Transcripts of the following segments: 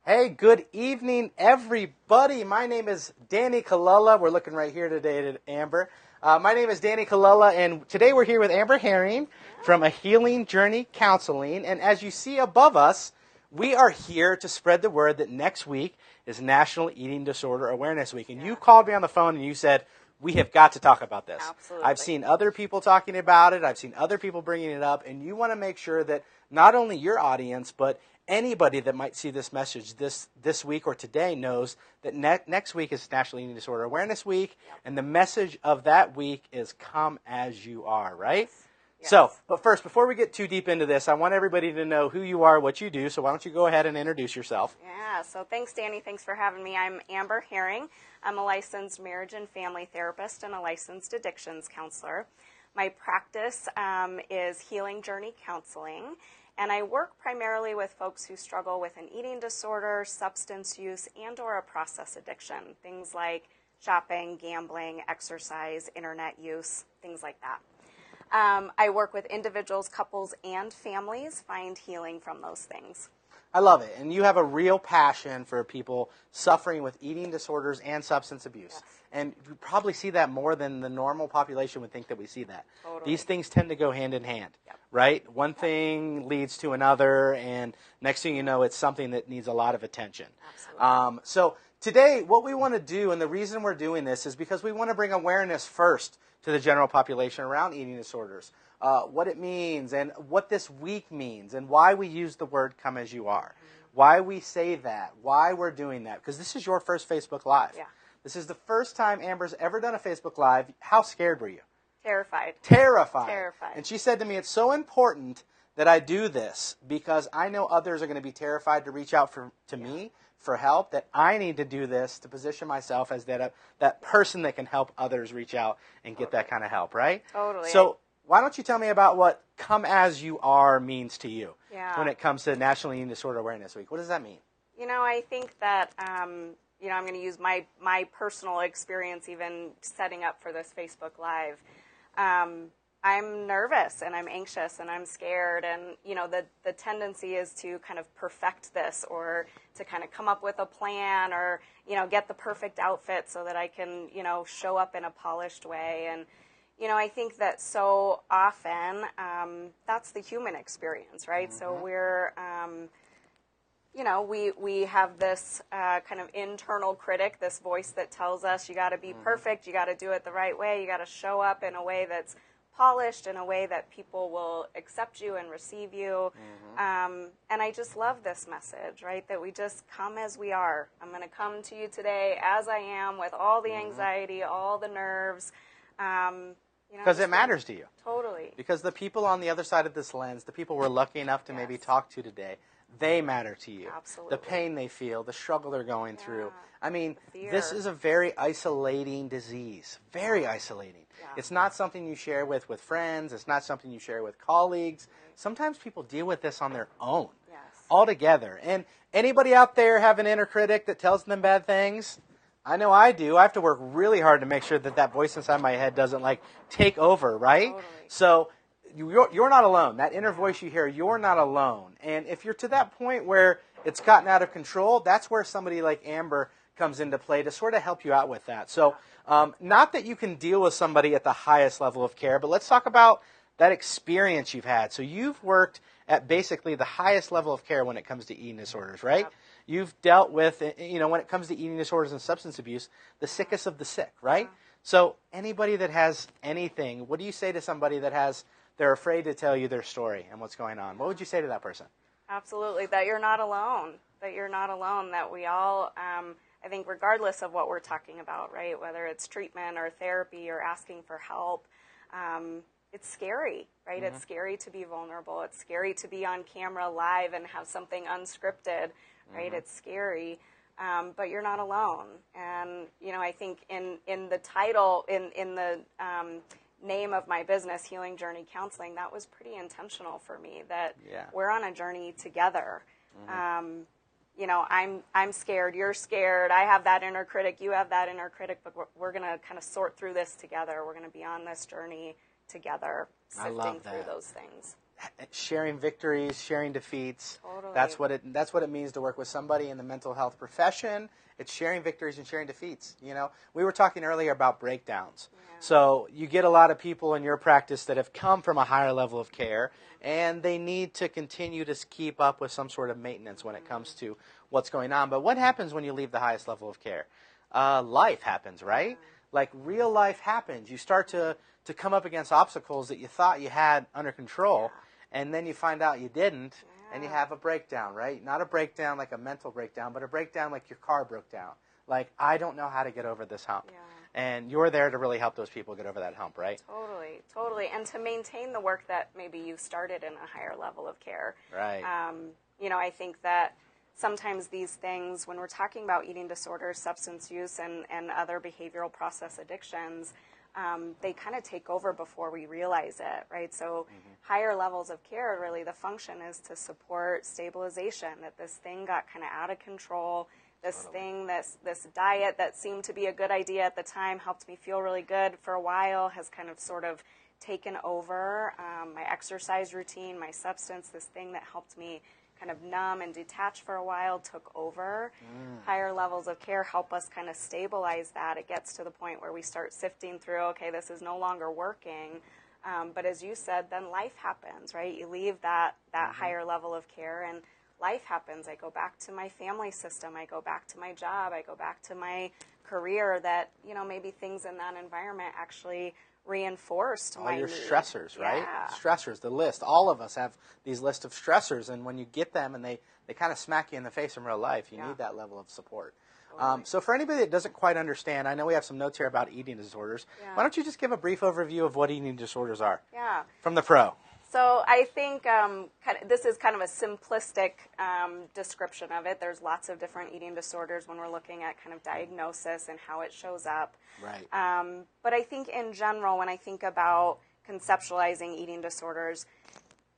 Hey, good evening, everybody. My name is Danny Kalula. We're looking right here today at Amber. My name is Danny Kalula, and today we're here with Amber Herring from A Healing Journey Counseling. And as you see above us, we are here to spread the word that next week is National Eating Disorder Awareness Week. And you called me on the phone and you said, we have got to talk about this. Absolutely. I've seen other people talking about it. I've seen other people bringing it up. And you want to make sure that not only your audience, but anybody that might see this message this week or today knows that next week is National Eating Disorder Awareness Week, and the message of that week is come as you are, right? Yes. So, but first, before we get too deep into this, I want everybody to know who you are, what you do, so why don't you go ahead and introduce yourself. Yeah, so thanks, Danny. Thanks for having me. I'm Amber Herring. I'm a licensed marriage and family therapist and a licensed addictions counselor. My practice is Healing Journey Counseling. And I work primarily with folks who struggle with an eating disorder, substance use, and or a process addiction. Things like shopping, gambling, exercise, internet use, things like that. I work with individuals, couples, and families find healing from those things. I love it. And you have a real passion for people suffering with eating disorders and substance abuse. Yes. And you probably see that more than the normal population would think that we see that. Totally. These things tend to go hand in hand, Yep. right? One thing leads to another, and next thing you know, it's something that needs a lot of attention. Absolutely. So today, what we want to do, and the reason we're doing this, is because we want to bring awareness first to the general population around eating disorders. What it means and what this week means and why we use the word come as you are, why we say that, why we're doing that, because this is your first Facebook Live. Yeah. This is the first time Amber's ever done a Facebook Live. How scared were you? Terrified. Terrified. And she said to me, it's so important that I do this because I know others are going to be terrified to reach out to me for help, that I need to do this to position myself as that person that can help others reach out and get that kind of help, right? Totally. So why don't you tell me about what come as you are means to you when it comes to National Eating Disorder Awareness Week? What does that mean? You know, I think that, I'm going to use my personal experience even setting up for this Facebook Live. I'm nervous and I'm anxious and I'm scared, and the tendency is to kind of perfect this or to kind of come up with a plan or get the perfect outfit so that I can show up in a polished way. And I think that so often that's the human experience, right? Mm-hmm. So we're we have this kind of internal critic, this voice that tells us you got to be perfect, you got to do it the right way, you got to show up in a way that's polished, in a way that people will accept you and receive you. And I just love this message, right, that we just come as we are. I'm going to come to you today as I am with all the anxiety, all the nerves. Because it matters to you. Totally. Because the people on the other side of this lens, the people we're lucky enough to maybe talk to today, they matter to you. Absolutely. The pain they feel, the struggle they're going through. I mean, Fear. this is a very isolating disease. Very isolating. Yeah. It's not something you share with friends. It's not something you share with colleagues. Sometimes people deal with this on their own. Yes. Altogether. And anybody out there have an inner critic that tells them bad things? I know I do. I have to work really hard to make sure that voice inside my head doesn't take over, right? Totally. So you're not alone. That inner voice you hear, you're not alone. And if you're to that point where it's gotten out of control, that's where somebody like Amber comes into play to sort of help you out with that. So not that you can deal with somebody at the highest level of care, but let's talk about that experience you've had. So you've worked at basically the highest level of care when it comes to eating disorders, right? Yep. You've dealt with, when it comes to eating disorders and substance abuse, the sickest of the sick, right? So anybody that has anything, what do you say to somebody they're afraid to tell you their story and what's going on? What would you say to that person? Absolutely, that you're not alone, that we all, I think regardless of what we're talking about, right, whether it's treatment or therapy or asking for help, it's scary, right? It's scary to be vulnerable. It's scary to be on camera live and have something unscripted, right? It's scary, but you're not alone. And, I think in the title, in the name of my business, Healing Journey Counseling, that was pretty intentional for me, that we're on a journey together. I'm scared, you're scared, I have that inner critic, you have that inner critic, but we're going to kind of sort through this together. We're going to be on this journey together, sifting through those things. sharing victories, sharing defeats. Totally. That's what it means to work with somebody in the mental health profession. It's sharing victories and sharing defeats. You know, we were talking earlier about breakdowns. Yeah. So you get a lot of people in your practice that have come from a higher level of care, and they need to continue to keep up with some sort of maintenance when it comes to what's going on. But what happens when you leave the highest level of care? Life happens, right? Yeah. Like real life happens. You start to come up against obstacles that you thought you had under control, and then you find out you didn't, and you have a breakdown, right? Not a breakdown like a mental breakdown, but a breakdown like your car broke down. Like, I don't know how to get over this hump. Yeah. And you're there to really help those people get over that hump, right? Totally, totally. And to maintain the work that maybe you started in a higher level of care. Right. You know, I think that sometimes these things, when we're talking about eating disorders, substance use, and other behavioral process addictions, they kind of take over before we realize it, right? So higher levels of care, really, the function is to support stabilization, that this thing got kind of out of control. This thing, this diet that seemed to be a good idea at the time, helped me feel really good for a while, has kind of sort of taken over. My exercise routine, my substance, this thing that helped me kind of numb and detach for a while took over. Higher levels of care help us kind of stabilize that. It gets to the point where we start sifting through, okay, this is no longer working. But as you said, then life happens, right? You leave that higher level of care and life happens. I go back to my family system. I go back to my job. I go back to my career that, you know, maybe things in that environment actually reinforced my all your need. stressors, right? Yeah. Stressors, the list. All of us have these list of stressors, and when you get them and they kind of smack you in the face in real life, you need that level of support. So for anybody that doesn't quite understand, I know we have some notes here about eating disorders. Yeah. Why don't you just give a brief overview of what eating disorders are? Yeah. From the pro. So I think this is kind of a simplistic description of it. There's lots of different eating disorders when we're looking at kind of diagnosis and how it shows up. Right. But I think in general, when I think about conceptualizing eating disorders,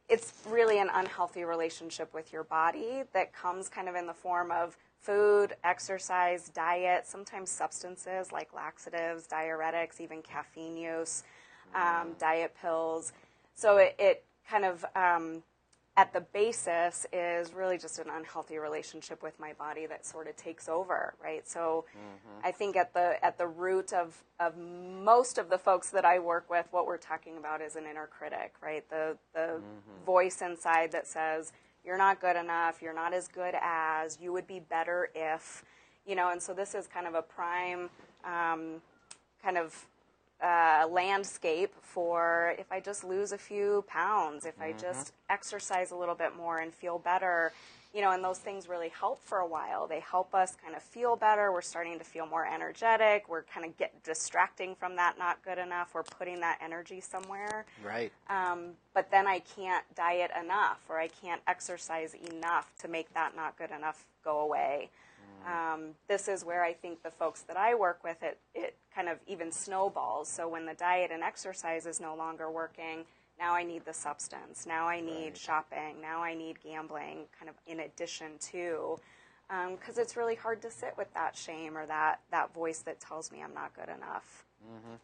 it's really an unhealthy relationship with your body that comes kind of in the form of food, exercise, diet, sometimes substances like laxatives, diuretics, even caffeine use, diet pills. So it kind of, at the basis, is really just an unhealthy relationship with my body that sort of takes over, right? So I think at the root of most of the folks that I work with, what we're talking about is an inner critic, right? The voice inside that says, you're not good enough, you're not as good as, you would be better if, you know, and so this is kind of a prime landscape for if I just lose a few pounds, if I just exercise a little bit more and feel better, you know, and those things really help for a while. They help us kind of feel better. We're starting to feel more energetic. We're kind of distracting from that not good enough. We're putting that energy somewhere. Right. But then I can't diet enough or I can't exercise enough to make that not good enough go away. This is where I think the folks that I work with, it kind of even snowballs. So when the diet and exercise is no longer working, now I need the substance. Now I need shopping. Now I need gambling kind of in addition to, because it's really hard to sit with that shame or that voice that tells me I'm not good enough.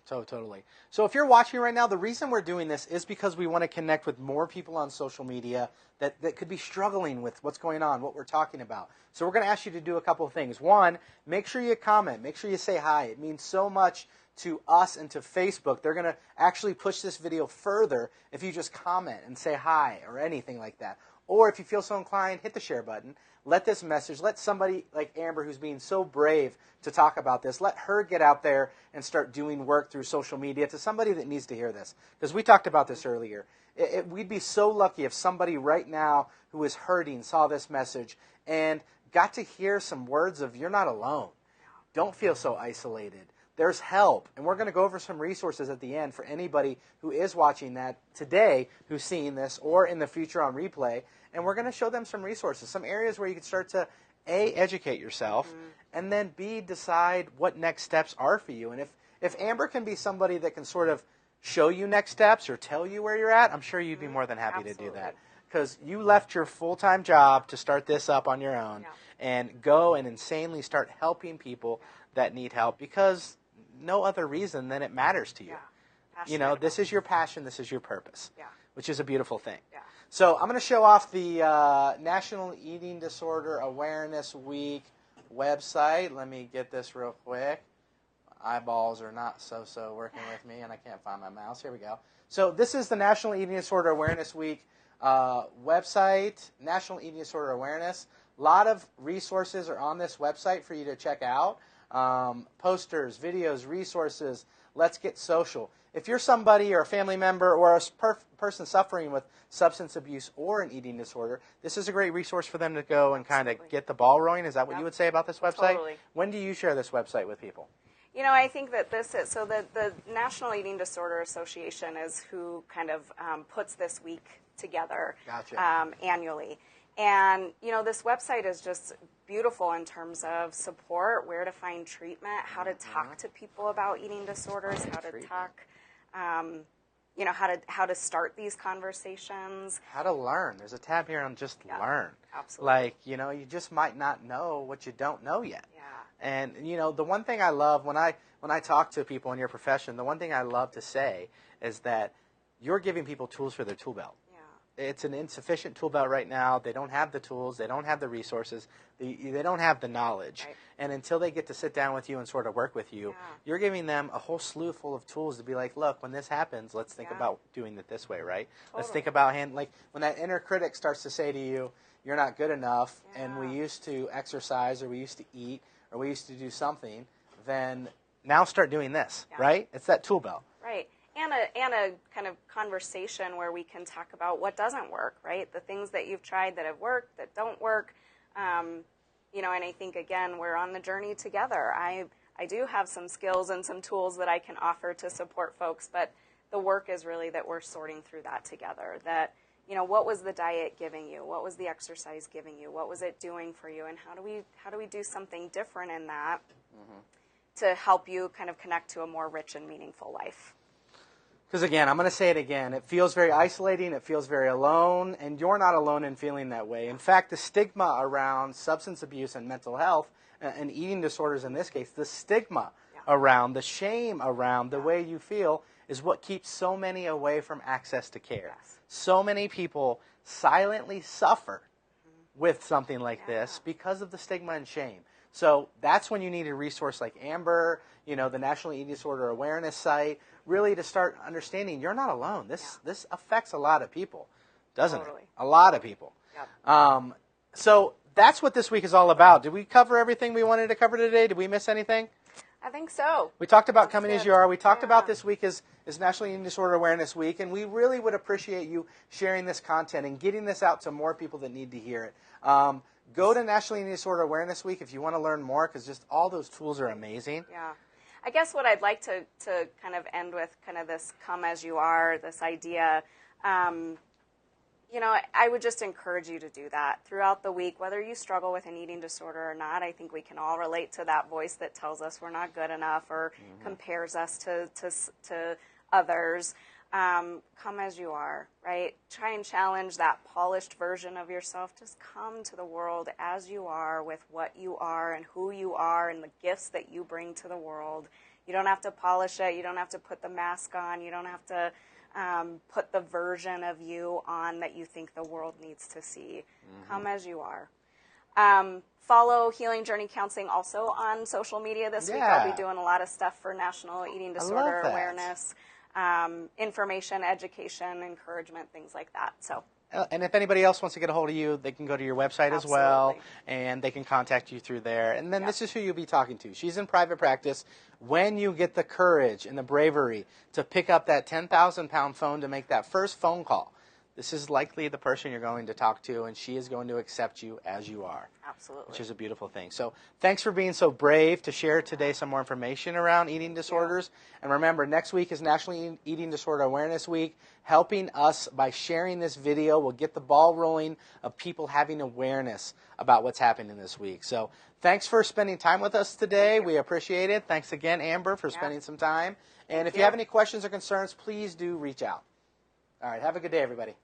Totally. So if you're watching right now, the reason we're doing this is because we want to connect with more people on social media that could be struggling with what's going on, what we're talking about. So we're going to ask you to do a couple of things. One, make sure you comment. Make sure you say hi. It means so much to us and to Facebook. They're going to actually push this video further if you just comment and say hi or anything like that. Or if you feel so inclined, hit the share button. Let this message, let somebody like Amber, who's being so brave to talk about this, let her get out there and start doing work through social media to somebody that needs to hear this. Because we talked about this earlier. We'd be so lucky if somebody right now who is hurting saw this message and got to hear some words of, you're not alone. Don't feel so isolated. There's help. And we're going to go over some resources at the end for anybody who is watching that today, who's seeing this, or in the future on replay. And we're going to show them some resources, some areas where you can start to, A, educate yourself, and then, B, decide what next steps are for you. And if Amber can be somebody that can sort of show you next steps or tell you where you're at, I'm sure you'd be more than happy to do that. Because you left your full-time job to start this up on your own and go and insanely start helping people that need help because no other reason than it matters to you. You know, this is your passion, this is your purpose. which is a beautiful thing. Yeah. So I'm going to show off the National Eating Disorder Awareness Week website. Let me get this real quick. My eyeballs are not so working with me, and I can't find my mouse. Here we go. So this is the National Eating Disorder Awareness Week website, National Eating Disorder Awareness. A lot of resources are on this website for you to check out. Posters, videos, resources. Let's get social. If you're somebody or a family member or a person suffering with substance abuse or an eating disorder, this is a great resource for them to go and kind of get the ball rolling. Is that what you would say about this website? Totally. When do you share this website with people? You know, I think that this is, so the National Eating Disorder Association is who kind of puts this week together annually. And, you know, this website is just beautiful in terms of support, where to find treatment, how to talk to people about eating disorders, how to talk, you know, how to start these conversations. How to learn. There's a tab here on just learn. Absolutely. Like, you know, you just might not know what you don't know yet. Yeah. And, you know, the one thing I love when I talk to people in your profession, the one thing I love to say is that you're giving people tools for their tool belt. It's an insufficient tool belt right now. They don't have the tools. They don't have the resources. They don't have the knowledge. Right. And until they get to sit down with you and sort of work with you, you're giving them a whole slew full of tools to be like, look, when this happens, let's think about doing it this way, right? Totally. Let's think about like when that inner critic starts to say to you, you're not good enough, and we used to exercise or we used to eat or we used to do something, then now start doing this, right? It's that tool belt. Right. And a kind of conversation where we can talk about what doesn't work, right? The things that you've tried that have worked, that don't work. You know, and I think, again, we're on the journey together. I do have some skills and some tools that I can offer to support folks, but the work is really that we're sorting through that together. That, you know, what was the diet giving you? What was the exercise giving you? What was it doing for you? And how do we do something different in that to help you kind of connect to a more rich and meaningful life? Because, again, I'm going to say it again. It feels very isolating. It feels very alone. And you're not alone in feeling that way. In fact, the stigma around substance abuse and mental health and eating disorders in this case, the stigma around, the shame around the way you feel is what keeps so many away from access to care. Yes. So many people silently suffer with something like this because of the stigma and shame. So that's when you need a resource like Amber, you know, the National Eating Disorder Awareness site, really to start understanding you're not alone. This affects a lot of people, doesn't it? A lot of people. Yep. So that's what this week is all about. Did we cover everything we wanted to cover today? Did we miss anything? I think so. We talked about coming as you are. We talked about this week is National Eating Disorder Awareness Week, and we really would appreciate you sharing this content and getting this out to more people that need to hear it. Go to National Eating Disorder Awareness Week if you want to learn more, because just all those tools are amazing. Yeah. I guess what I'd like to kind of end with kind of this come as you are, this idea, you know, I would just encourage you to do that throughout the week, whether you struggle with an eating disorder or not. I think we can all relate to that voice that tells us we're not good enough or compares us to others. Come as you are, right? Try and challenge that polished version of yourself. Just come to the world as you are, with what you are and who you are and the gifts that you bring to the world. You don't have to polish it. You don't have to put the mask on. You don't have to put the version of you on that you think the world needs to see. Come as you are. Follow Healing Journey Counseling also on social media this week. I'll be doing a lot of stuff for National Eating Disorder Awareness. Information, education, encouragement, things like that. So, and if anybody else wants to get a hold of you, they can go to your website as well, and they can contact you through there. And then this is who you'll be talking to. She's in private practice. When you get the courage and the bravery to pick up that 10,000-pound phone to make that first phone call, this is likely the person you're going to talk to, and she is going to accept you as you are. Absolutely. Which is a beautiful thing. So thanks for being so brave to share today some more information around eating disorders. And remember, next week is National Eating Disorder Awareness Week. Helping us by sharing this video will get the ball rolling of people having awareness about what's happening this week. So thanks for spending time with us today. We appreciate it. Thanks again, Amber, for spending some time. And if you have any questions or concerns, please do reach out. All right, have a good day, everybody.